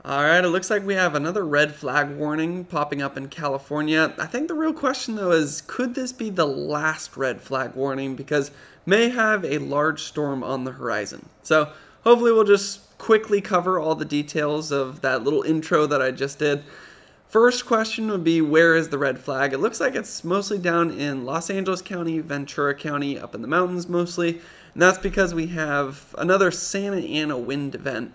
Alright, it looks like we have another red flag warning popping up in California. I think the real question though is, could this be the last red flag warning, because may have a large storm on the horizon. So hopefully we'll just quickly cover all the details of that little intro that I just did. First question would be, where is the red flag? It looks like it's mostly down in Los Angeles County, Ventura County, up in the mountains mostly. And that's because we have another Santa Ana wind event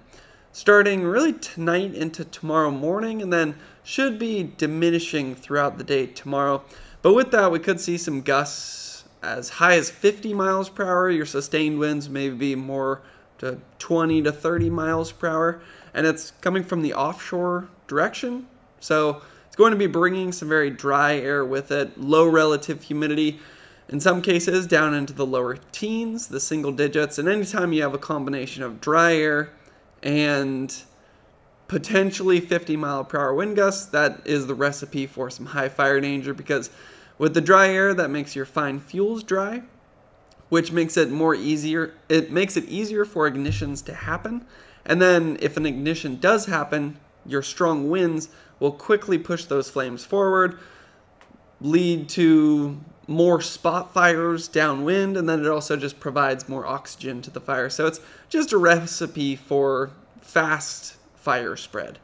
starting really tonight into tomorrow morning, and then should be diminishing throughout the day tomorrow. But with that, we could see some gusts as high as 50 miles per hour. Your sustained winds may be more to 20 to 30 miles per hour, and it's coming from the offshore direction. So it's going to be bringing some very dry air with it, low relative humidity, in some cases down into the lower teens, the single digits. And anytime you have a combination of dry air and potentially 50 mile per hour wind gusts, that is the recipe for some high fire danger, because with the dry air, that makes your fine fuels dry, which makes it easier for ignitions to happen. And then if an ignition does happen, your strong winds will quickly push those flames forward, lead to more spot fires downwind, and then it also just provides more oxygen to the fire. So it's just a recipe for fast fire spread.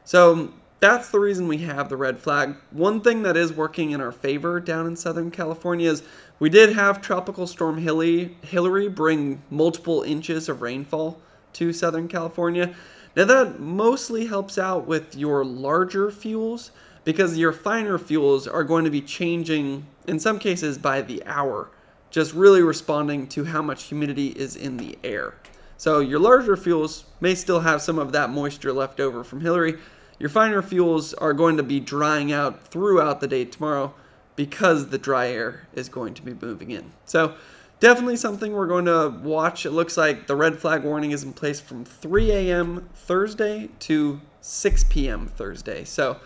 So that's the reason we have the red flag. One thing that is working in our favor down in Southern California is we did have Tropical Storm Hillary bring multiple inches of rainfall to Southern California. Now that mostly helps out with your larger fuels, because your finer fuels are going to be changing, in some cases by the hour, just really responding to how much humidity is in the air. So your larger fuels may still have some of that moisture left over from Hillary. Your finer fuels are going to be drying out throughout the day tomorrow because the dry air is going to be moving in. So definitely something we're going to watch. It looks like the red flag warning is in place from 3 a.m. Thursday to 6 p.m. Thursday. So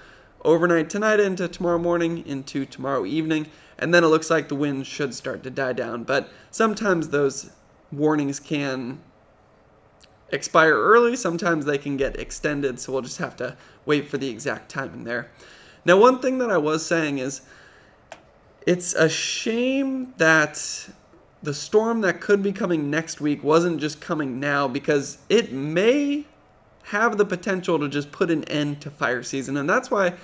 overnight tonight into tomorrow morning into tomorrow evening, and then it looks like the winds should start to die down. But sometimes those warnings can expire early, sometimes they can get extended, so we'll just have to wait for the exact timing there. Now, one thing that I was saying is, it's a shame that the storm that could be coming next week wasn't just coming now, because it may have the potential to just put an end to fire season. And that's why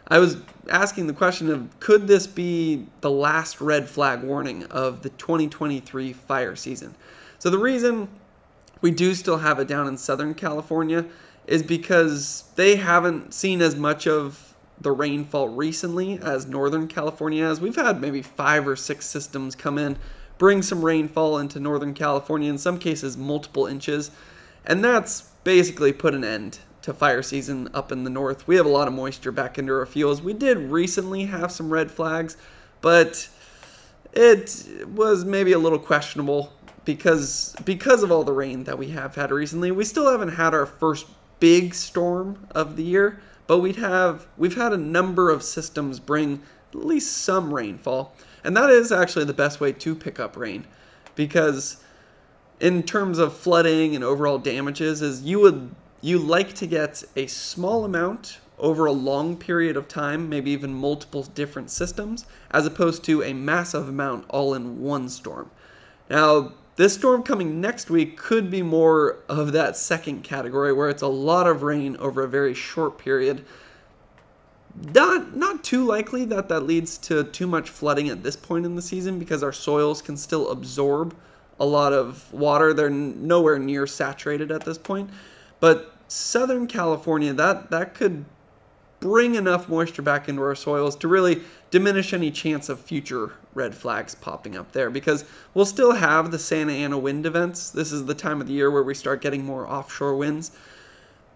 I was asking the question of, could this be the last red flag warning of the 2023 fire season? So the reason we do still have it down in Southern California is because they haven't seen as much of the rainfall recently as Northern California has. We've had maybe 5 or 6 systems come in, bring some rainfall into Northern California, in some cases multiple inches, and that's basically put an end to fire season up in the north. We have a lot of moisture back into our fuels. We did recently have some red flags, but it was maybe a little questionable because of all the rain that we have had recently. We still haven't had our first big storm of the year, but we've had a number of systems bring at least some rainfall, and that is actually the best way to pick up rain, because in terms of flooding and overall damages, is you like to get a small amount over a long period of time, maybe even multiple different systems, as opposed to a massive amount all in one storm. Now, this storm coming next week could be more of that second category, where it's a lot of rain over a very short period. Not too likely that leads to too much flooding at this point in the season, because our soils can still absorb a lot of water. They're nowhere near saturated at this point. But Southern California, that could bring enough moisture back into our soils to really diminish any chance of future red flags popping up there, because we'll still have the Santa Ana wind events. This is the time of the year where we start getting more offshore winds.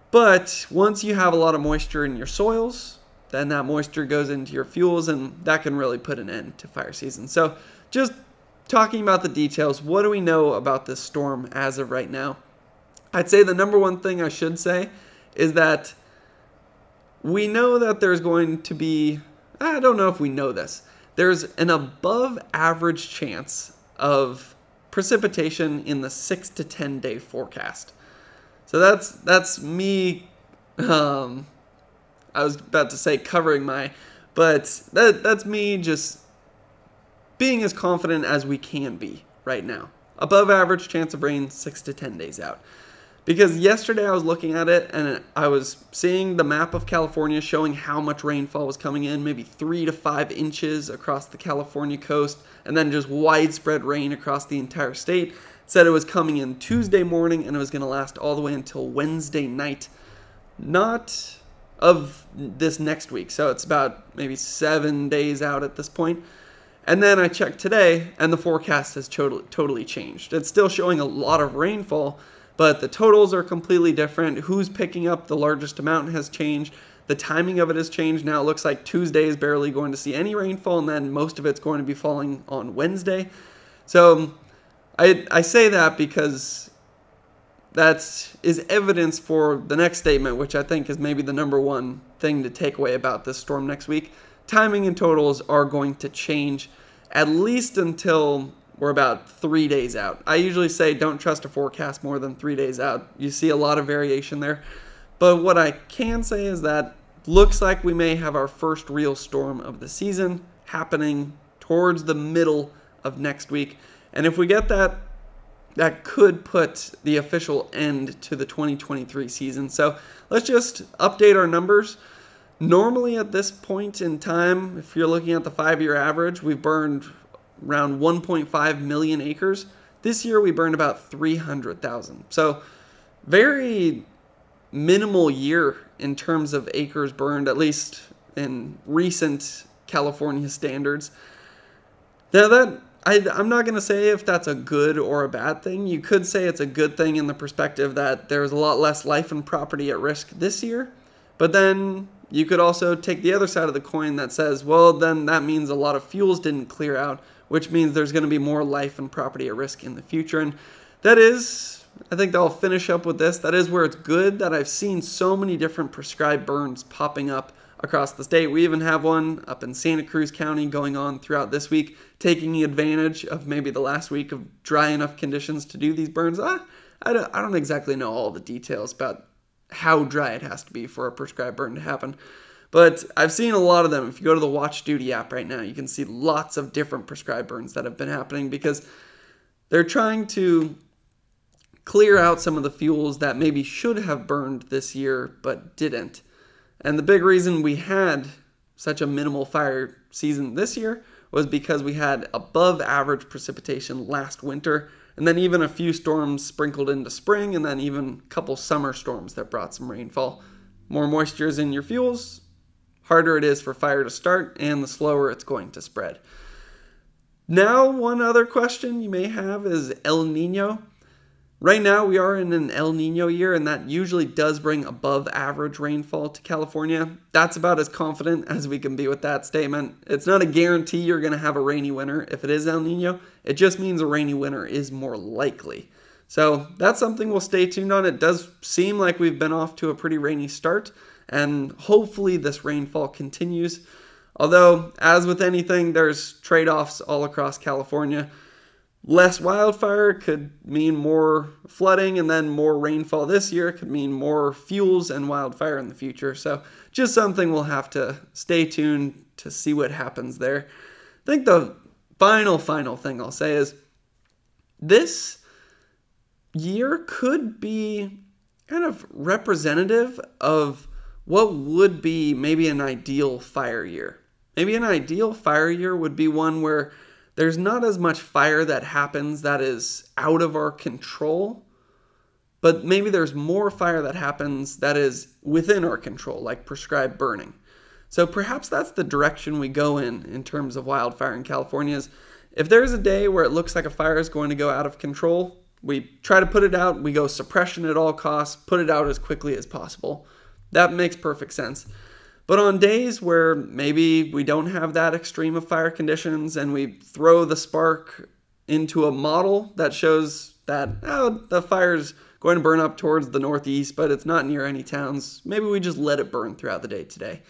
But once you have a lot of moisture in your soils, then that moisture goes into your fuels, and that can really put an end to fire season. So just talking about the details, what do we know about this storm as of right now? I'd say the number one thing I should say is that we know that there's going to be, I don't know if we know this, there's an above average chance of precipitation in the 6 to 10 day forecast. So that's me I was about to say covering my, but that's me just being as confident as we can be right now. Above average chance of rain 6 to 10 days out. Because yesterday I was looking at it and I was seeing the map of California showing how much rainfall was coming in, maybe 3 to 5 inches across the California coast, and then just widespread rain across the entire state. It said it was coming in Tuesday morning and it was going to last all the way until Wednesday night. Not of this next week, so it's about maybe 7 days out at this point. And then I checked today and the forecast has totally changed. It's still showing a lot of rainfall, but the totals are completely different. Who's picking up the largest amount has changed. The timing of it has changed. Now it looks like Tuesday is barely going to see any rainfall, and then most of it's going to be falling on Wednesday. So I say that because that is evidence for the next statement, which I think is maybe the number one thing to take away about this storm next week. Timing and totals are going to change at least until we're about 3 days out. I usually say don't trust a forecast more than 3 days out. You see a lot of variation there. But what I can say is that looks like we may have our first real storm of the season happening towards the middle of next week. And if we get that, that could put the official end to the 2023 season. So let's just update our numbers. Normally at this point in time, if you're looking at the 5-year average, we've burned around 1.5 million acres. This year we burned about 300,000. So very minimal year in terms of acres burned, at least in recent California standards. Now I'm not going to say if that's a good or a bad thing. You could say it's a good thing in the perspective that there's a lot less life and property at risk this year. But then you could also take the other side of the coin that says, well, then that means a lot of fuels didn't clear out, which means there's going to be more life and property at risk in the future. And that is, I think I'll finish up with this, that is where it's good that I've seen so many different prescribed burns popping up across the state. We even have one up in Santa Cruz County going on throughout this week, taking advantage of maybe the last week of dry enough conditions to do these burns. I don't exactly know all the details about how dry it has to be for a prescribed burn to happen. But I've seen a lot of them. If you go to the Watch Duty app right now, you can see lots of different prescribed burns that have been happening because they're trying to clear out some of the fuels that maybe should have burned this year but didn't. And the big reason we had such a minimal fire season this year was because we had above average precipitation last winter, and then even a few storms sprinkled into spring, and then even a couple summer storms that brought some rainfall. More moisture is in your fuels, harder it is for fire to start, and the slower it's going to spread. Now, one other question you may have is El Nino. Right now, we are in an El Nino year, and that usually does bring above average rainfall to California. That's about as confident as we can be with that statement. It's not a guarantee you're going to have a rainy winter if it is El Nino. It just means a rainy winter is more likely. So that's something we'll stay tuned on. It does seem like we've been off to a pretty rainy start, and hopefully this rainfall continues. Although, as with anything, there's trade-offs all across California. Less wildfire could mean more flooding, and then more rainfall this year could mean more fuels and wildfire in the future. So just something we'll have to stay tuned to see what happens there. I think the final thing I'll say is this year could be kind of representative of what would be maybe an ideal fire year. Maybe an ideal fire year would be one where there's not as much fire that happens that is out of our control, but maybe there's more fire that happens that is within our control, like prescribed burning. So perhaps that's the direction we go in terms of wildfire in California is if there's a day where it looks like a fire is going to go out of control, we try to put it out, we go suppression at all costs, put it out as quickly as possible. That makes perfect sense. But on days where maybe we don't have that extreme of fire conditions and we throw the spark into a model that shows that the fire's going to burn up towards the northeast, but it's not near any towns, maybe we just let it burn throughout the day today.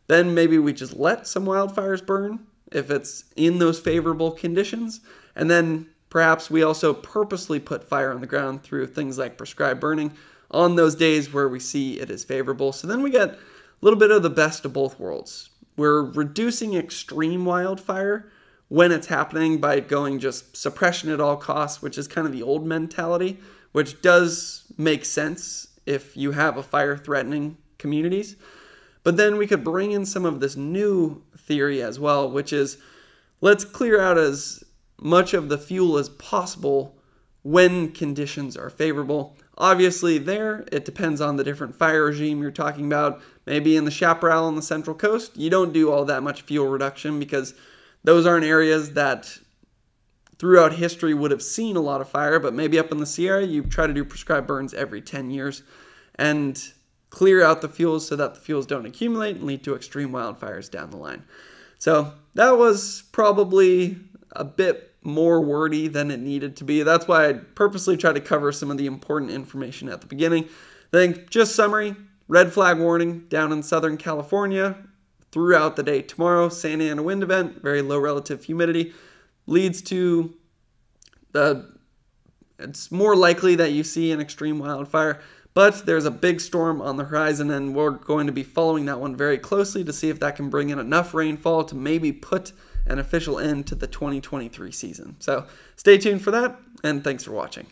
Then maybe we just let some wildfires burn if it's in those favorable conditions. And then perhaps we also purposely put fire on the ground through things like prescribed burning on those days where we see it is favorable. So then we get a little bit of the best of both worlds. We're reducing extreme wildfire when it's happening by going just suppression at all costs, which is kind of the old mentality, which does make sense if you have a fire-threatening communities. But then we could bring in some of this new theory as well, which is let's clear out as much of the fuel as possible when conditions are favorable. Obviously there, it depends on the different fire regime you're talking about. Maybe in the chaparral on the Central Coast, you don't do all that much fuel reduction because those aren't areas that throughout history would have seen a lot of fire, but maybe up in the Sierra, you try to do prescribed burns every 10 years and clear out the fuels so that the fuels don't accumulate and lead to extreme wildfires down the line. So that was probably a bit more wordy than it needed to be. That's why I purposely tried to cover some of the important information at the beginning. I think just summary, red flag warning down in Southern California throughout the day tomorrow. Santa Ana wind event, very low relative humidity, leads to it's more likely that you see an extreme wildfire, but there's a big storm on the horizon and we're going to be following that one very closely to see if that can bring in enough rainfall to maybe put an official end to the 2023 season. So stay tuned for that, and thanks for watching.